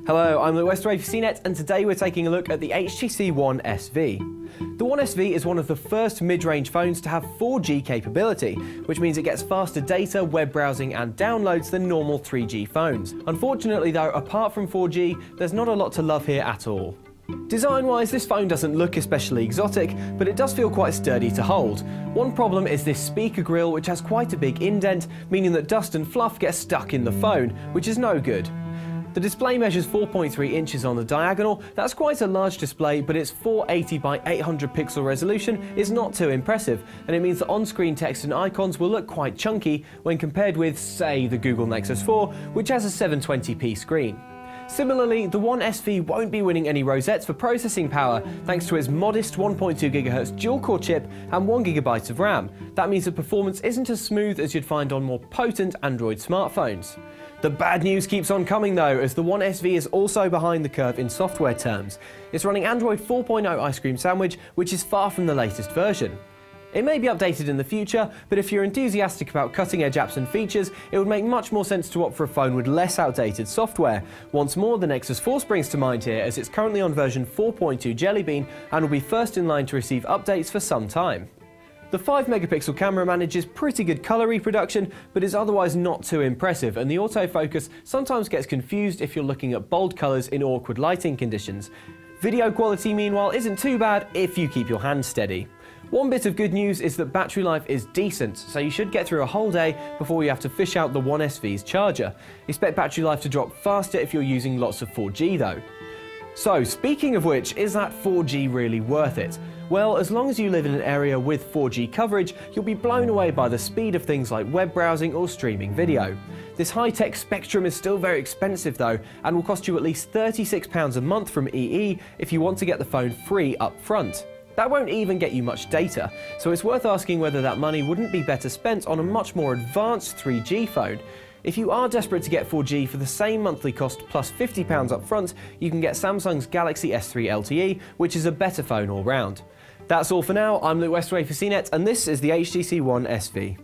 Hello, I'm Luke Westaway for CNET, and today we're taking a look at the HTC One SV. The One SV is one of the first mid-range phones to have 4G capability, which means it gets faster data, web browsing and downloads than normal 3G phones. Unfortunately though, apart from 4G, there's not a lot to love here at all. Design-wise, this phone doesn't look especially exotic, but it does feel quite sturdy to hold. One problem is this speaker grille, which has quite a big indent, meaning that dust and fluff get stuck in the phone, which is no good. The display measures 4.3 inches on the diagonal. That's quite a large display, but its 480 by 800 pixel resolution is not too impressive, and it means that on-screen text and icons will look quite chunky when compared with, say, the Google Nexus 4, which has a 720p screen. Similarly, the One SV won't be winning any rosettes for processing power thanks to its modest 1.2 GHz dual-core chip and 1 GB of RAM. That means the performance isn't as smooth as you'd find on more potent Android smartphones. The bad news keeps on coming though, as the One SV is also behind the curve in software terms. It's running Android 4.0 Ice Cream Sandwich, which is far from the latest version. It may be updated in the future, but if you're enthusiastic about cutting-edge apps and features, it would make much more sense to opt for a phone with less outdated software. Once more, the Nexus 4 springs to mind here, as it's currently on version 4.2 Jelly Bean and will be first in line to receive updates for some time. The 5-megapixel camera manages pretty good colour reproduction, but is otherwise not too impressive, and the autofocus sometimes gets confused if you're looking at bold colours in awkward lighting conditions. Video quality, meanwhile, isn't too bad if you keep your hand steady. One bit of good news is that battery life is decent, so you should get through a whole day before you have to fish out the One SV's charger. Expect battery life to drop faster if you're using lots of 4G though. So, speaking of which, is that 4G really worth it? Well, as long as you live in an area with 4G coverage, you'll be blown away by the speed of things like web browsing or streaming video. This high-tech spectrum is still very expensive though, and will cost you at least £36 a month from EE if you want to get the phone free up front. That won't even get you much data, so it's worth asking whether that money wouldn't be better spent on a much more advanced 3G phone. If you are desperate to get 4G for the same monthly cost plus £50 up front, you can get Samsung's Galaxy S3 LTE, which is a better phone all round. That's all for now. I'm Luke Westaway for CNET, and this is the HTC One SV.